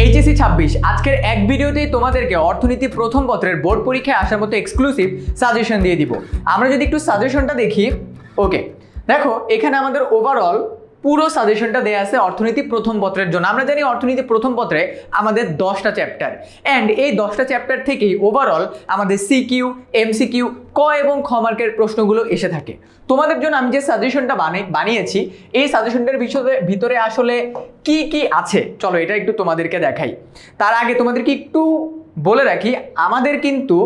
HSC 26 আজকের এক ভিডিওতেই তোমাদেরকে অর্থনীতি প্রথম পত্রের বোর্ড পরীক্ষায় আসার মতো এক্সক্লুসিভ সাজেশন দিয়ে দিব। আমরা যদি একটু সাজেশনটা দেখি, ওকে দেখো এখানে আমাদের ওভারঅল পুরো সাজেশনটা দেয়া আছে অর্থনীতি প্রথম পত্রের জন্য। আমরা জানি অর্থনীতি প্রথম পত্রে আমাদের 10টা চ্যাপ্টার, অ্যান্ড এই 10টা চ্যাপ্টার থেকেই ওভারঅল আমাদের সিকিউ, এমসিকিউ, ক এবং খ মার্কের প্রশ্নগুলো এসে থাকে। তোমাদের জন্য আমি যে সাজেশনটা বানিয়েছি, এই সাজেশনটার ভিতরে আসলে কি কি আছে চলো এটা একটু তোমাদেরকে দেখাই। তার আগে তোমাদেরকে একটু বলে রাখি, আমাদের কিন্তু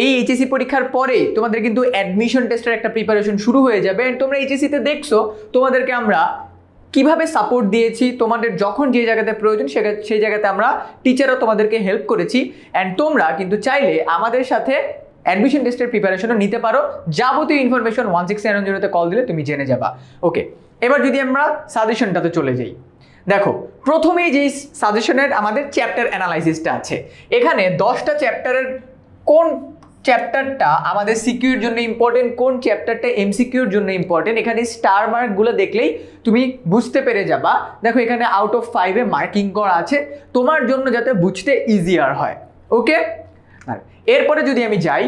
এই এইচএসসি পরীক্ষার পরে তোমাদের কিন্তু অ্যাডমিশন টেস্টের একটা প্রিপারেশন শুরু হয়ে যাবে। এন্ড তোমরা এইচএসসিতে দেখছো তোমাদেরকে আমরা কিভাবে সাপোর্ট দিয়েছি, তোমাদের যখন যে জায়গাতে প্রয়োজন সেই জায়গাতে আমরা টিচারও তোমাদেরকে হেল্প করেছি। অ্যান্ড তোমরা কিন্তু চাইলে আমাদের সাথে অ্যাডমিশন টেস্টের প্রিপারেশনও নিতে পারো। যাবতীয় ইনফরমেশন 1690-তে কল দিলে তুমি জেনে যাবা। ওকে, এবার যদি আমরা সাজেশনটাতে চলে যাই, দেখো প্রথমেই যেই সাজেশনের আমাদের চ্যাপ্টার অ্যানালাইসিসটা আছে, এখানে 10টা চ্যাপ্টারের কোন চ্যাপ্টারটা আমাদের সিকিউর জন্য ইম্পর্টেন্ট, কোন চ্যাপ্টারটা এমসিকিউর জন্য ইম্পর্টেন্ট, এখানে স্টার মার্কগুলো দেখলেই তুমি বুঝতে পেরে যাবা। দেখো এখানে আউট অফ 5-এ মার্কিং করা আছে তোমার জন্য যাতে বুঝতে ইজিয়ার হয়। ওকে, এরপরে যদি আমি যাই,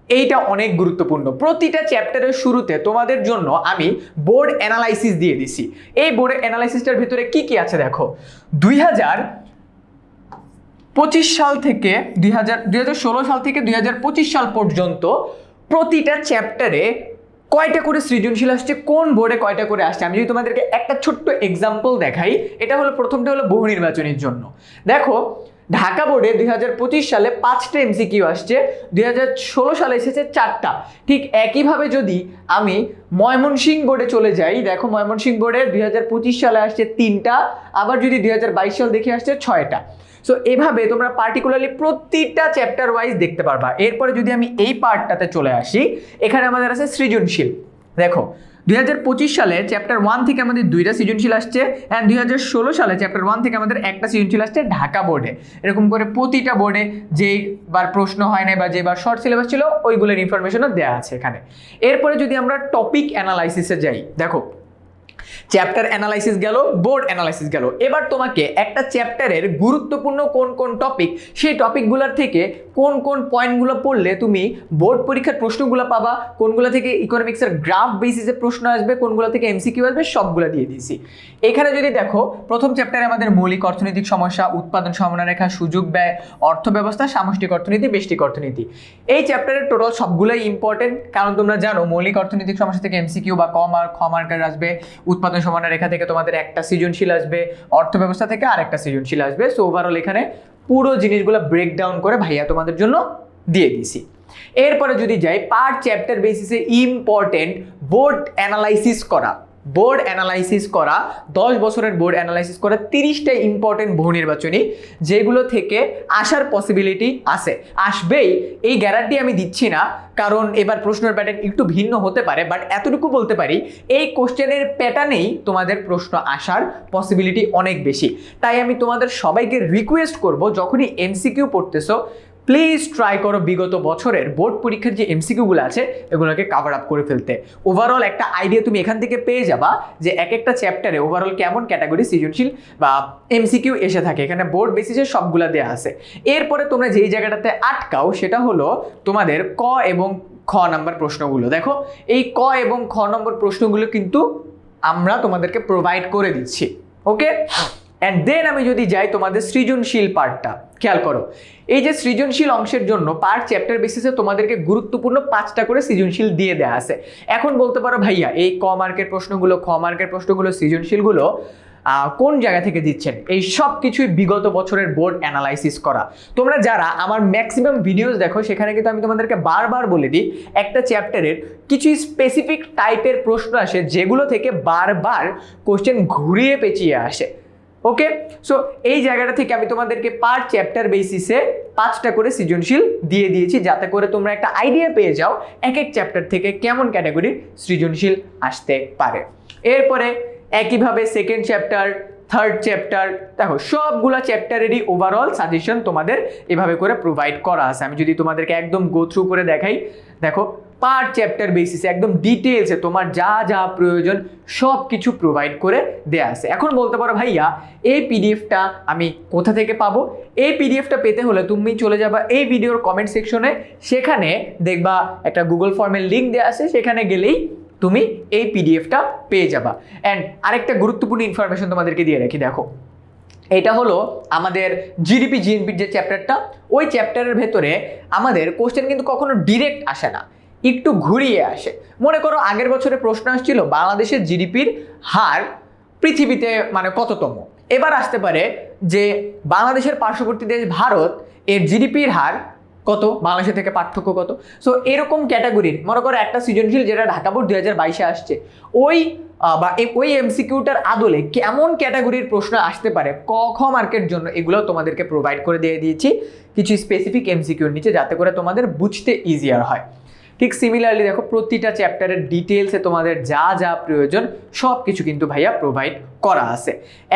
এইটা অনেক গুরুত্বপূর্ণ। প্রতিটা চ্যাপ্টারের শুরুতে তোমাদের জন্য আমি বোর্ড অ্যানালাইসিস দিয়ে দিছি। এই বোর্ড অ্যানালাইসিসটার ভিতরে কি কি আছে দেখো, 2025 সাল থেকে 2016 সাল থেকে 2025 সাল পর্যন্ত প্রতিটা চ্যাপ্টারে কয়টা করে সৃজনশীল আসছে, কোন বোর্ডে কয়টা করে আসছে। আমি যদি তোমাদেরকে একটা ছোট্ট এক্সাম্পল দেখাই, এটা হলো প্রথমটা হলো বহু নির্বাচনের জন্য। দেখো ঢাকা বোর্ডে 2025 সালে 5টা এমসিকিউ আসছে, 2016 সালে এসেছে 4টা। ঠিক একইভাবে যদি আমি ময়মনসিংহ বোর্ডে চলে যাই, দেখো ময়মনসিংহ বোর্ডে 2025 সালে আসছে 3টা, আবার যদি 2022 সাল দেখে আসছে 6টা। সো এভাবে তোমরা পার্টিকুলারলি প্রতিটা চ্যাপ্টার ওয়াইজ দেখতে পারবা। এরপরে যদি আমি এই পার্টটাতে চলে আসি, এখানে আমাদের আছে সৃজনশীল। দেখো 2025 সালে চ্যাপ্টার 1 থেকে আমাদের 2টা সৃজনশীল আসছে, অ্যান্ড 2016 সালে চ্যাপ্টার 1 থেকে আমাদের একটা সৃজনশীল আসছে ঢাকা বোর্ডে। এরকম করে প্রতিটা বোর্ডে যেবার প্রশ্ন হয় না বা যেবার শর্ট সিলেবাস ছিল ওইগুলোর ইনফরমেশনও দেওয়া আছে এখানে। এরপরে যদি আমরা টপিক অ্যানালাইসিসে যাই, দেখো চ্যাপ্টার অ্যানালাইসিস গেল, বোর্ড অ্যানালাইসিস গেল। এবার তোমাকে একটা চ্যাপ্টারের গুরুত্বপূর্ণ কোন কোন টপিক, সেই টপিকগুলোর থেকে কোন কোন পয়েন্টগুলো পড়লে তুমি বোর্ড পরীক্ষার প্রশ্নগুলো পাবা, কোনগুলো থেকে ইকোনমিক্সের গ্রাফ বেসিসে প্রশ্ন আসবে, কোনগুলো থেকে এমসিকিউ আসবে, সবগুলো দিয়ে দিয়েছি। এখানে যদি দেখো প্রথম চ্যাপ্টারে আমাদের মৌলিক অর্থনৈতিক সমস্যা, উৎপাদন সমানরেখা, সুযোগ ব্যয়, অর্থব্যবস্থা, সামষ্টিক অর্থনীতি, ব্যষ্টিক অর্থনীতি। এই চ্যাপ্টারের টোটাল সবগুলোই ইম্পর্টেন্ট, কারণ তোমরা জানো মৌলিক অর্থনৈতিক সমস্যা থেকে এমসিকিউ বা খ মার্কার আসবে, উৎপাদন সমানরেখা থেকে তোমাদের একটা সৃজনশীল আসবে, অর্থব্যবস্থা থেকে আরেকটা সৃজনশীল আসবে। সো ওভারঅল এখানে পুরো জিনিসগুলো ব্রেকডাউন করে ভাইয়া তোমাদের জন্য দিয়ে দিছি। এরপরে যদি যাই পার চ্যাপ্টার বেসিসে ইম্পর্টেন্ট বোর্ড অ্যানালাইসিস করা, 10 বছরের বোর্ড অ্যানালাইসিস করা 30টা ইম্পর্টেন্ট বহু নির্বাচনী, যেগুলো থেকে আসার পসিবিলিটি আছে, আসবেই এই গ্যারান্টি আমি দিচ্ছি না, কারণ এবার প্রশ্নের প্যাটার্ন একটু ভিন্ন হতে পারে, বাট এতটুকু বলতে পারি এই কোশ্চেনের প্যাটার্নেই তোমাদের প্রশ্ন আসার পসিবিলিটি অনেক বেশি। তাই আমি তোমাদের সবাইকে রিকোয়েস্ট করব, যখনই এমসিকিউ পড়তেছো প্লিজ ট্রাই করো বিগত বছরের বোর্ড পরীক্ষার যে এমসিকিউগুলো আছে এগুলোকে কভার আপ করে ফেলতে। ওভারঅল একটা আইডিয়া তুমি এখান থেকে পেয়ে যাবা যে এক একটা চ্যাপ্টারে ওভারঅল কেমন ক্যাটাগরি সৃজনশীল বা এমসিকিউ এসে থাকে। এখানে বোর্ড বেসিসে সবগুলো দেওয়া আছে। এরপরে তোমরা যেই জায়গাটাতে আটকাও সেটা হলো তোমাদের ক এবং খ নাম্বার প্রশ্নগুলো। দেখো এই ক এবং খ নম্বর প্রশ্নগুলো কিন্তু আমরা তোমাদেরকে প্রোভাইড করে দিচ্ছি। ওকে, অ্যান্ড দেন আমি যদি যাই তোমাদের সৃজনশীল পার্টটা, খেয়াল করো এই যে সৃজনশীল অংশের জন্য পার চ্যাপ্টার বেসিসে তোমাদেরকে গুরুত্বপূর্ণ 5টা করে সৃজনশীল দিয়ে দেওয়া আছে। এখন বলতে পারো ভাইয়া এই ক মার্কের প্রশ্নগুলো, খ মার্কের প্রশ্নগুলো, সৃজনশীলগুলো কোন জায়গা থেকে দিচ্ছেন? এই সব কিছুই বিগত বছরের বোর্ড অ্যানালাইসিস করা। তোমরা যারা আমার ম্যাক্সিমাম ভিডিওস দেখো সেখানে কিন্তু আমি তোমাদেরকে বারবার বলে দিই একটা চ্যাপ্টারের কিছু স্পেসিফিক টাইপের প্রশ্ন আসে যেগুলো থেকে বারবার কোশ্চেন ঘুরিয়ে পেঁচিয়ে আসে। ওকে, সো এই জায়গাটা থেকে আমি তোমাদেরকে পার চ্যাপ্টার বেসিসে 5টা করে সৃজনশীল দিয়ে দিয়েছি, যাতে করে তোমরা একটা আইডিয়া পেয়ে যাও এক এক চ্যাপ্টার থেকে কেমন ক্যাটাগরির সৃজনশীল আসতে পারে। এরপরে একইভাবে সেকেন্ড চ্যাপ্টার, থার্ড চ্যাপ্টার, দেখো সবগুলা চ্যাপ্টারেরই ওভারঅল সাজেশন তোমাদের এভাবে করে প্রোভাইড করা আছে। আমি যদি তোমাদেরকে একদম গো থ্রু করে দেখাই, দেখো পার চ্যাপ্টার বেসিসে একদম ডিটেলসে তোমার যা যা প্রয়োজন সব কিছু প্রোভাইড করে দেয়া আছে। এখন বলতে পারো ভাইয়া এই পিডিএফটা আমি কোথা থেকে পাবো? এই পিডিএফটা পেতে হলে তুমি চলে যাবা এই ভিডিওর কমেন্ট সেকশনে, সেখানে দেখবা একটা গুগল ফর্মের লিঙ্ক দেওয়া আছে, সেখানে গেলেই তুমি এই পিডিএফটা পেয়ে যাবা। অ্যান্ড আরেকটা গুরুত্বপূর্ণ ইনফরমেশন তোমাদেরকে দিয়ে রাখি, দেখো এটা হলো আমাদের জিডিপি জিএনপির যে চ্যাপ্টারটা, ওই চ্যাপ্টারের ভেতরে আমাদের কোশ্চেন কিন্তু কখনো ডিরেক্ট আসে না, একটু ঘুরিয়ে আসে। মনে করো আগের বছরে প্রশ্ন আসছিল বাংলাদেশের জিডিপির হার পৃথিবীতে মানে কততম, এবার আসতে পারে যে বাংলাদেশের পার্শ্ববর্তী দেশ ভারত এর জিডিপির হার কত, বাংলাদেশের থেকে পার্থক্য কত। সো এরকম ক্যাটাগরির মনে করো একটা সৃজনশীল যেটা ঢাকা বোর্ড 2022-এ আসছে, ওই এমসিকিউটার আদলে কেমন ক্যাটাগরির প্রশ্ন আসতে পারে ক খ মার্কের জন্য, এগুলো তোমাদেরকে প্রোভাইড করে দিয়ে দিয়েছি কিছু স্পেসিফিক এমসিকিউর নিচে, যাতে করে তোমাদের বুঝতে ইজিয়ার হয়। ঠিক সিমিলারলি দেখো প্রতিটা চ্যাপ্টারের ডিটেলসে তোমাদের যা যা প্রয়োজন সব কিছু কিন্তু ভাইয়া প্রোভাইড করা আছে।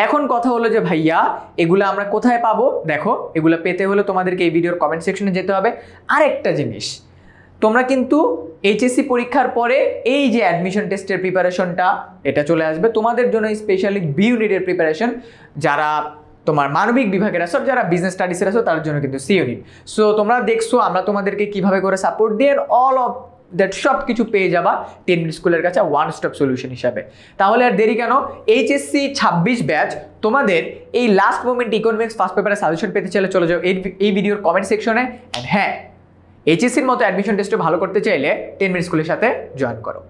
এখন কথা হলো যে ভাইয়া এগুলো আমরা কোথায় পাবো? দেখো এগুলো পেতে হলে তোমাদেরকে এই ভিডিওর কমেন্ট সেকশনে যেতে হবে। আরেকটা জিনিস, তোমরা কিন্তু এইচএসসি পরীক্ষার পরে এই যে অ্যাডমিশন টেস্টের প্রিপারেশনটা এটা চলে আসবে তোমাদের জন্য, স্পেশালি বি ইউনিটের প্রিপারেশন, যারা তোমার মানবিক বিভাগের আছো, যারা বিজনেস স্টাডিসের আছো তার জন্য কিন্তু সি ইউনিট। সো তোমরা দেখছো আমরা তোমাদেরকে কিভাবে করে সাপোর্ট দিয়ে অল অফ দ্যাট সব কিছু পেয়ে যাবা 10 মিনিট স্কুলের কাছে ওয়ান স্টপ সলিউশন হিসাবে। তাহলে আর দেরি কেন, এইচএসসি 26 ব্যাচ তোমাদের এই লাস্ট মোমেন্ট ইকোনমিক্স ফার্স্ট পেপারে সাজেশন পেতে চাইলে চলে যাও এই ভিডিওর কমেন্ট সেকশনে। অ্যান্ড হ্যাঁ, এইচএসসির মতো অ্যাডমিশন টেস্টে ভালো করতে চাইলে 10 মিনিট স্কুলের সাথে জয়েন করো।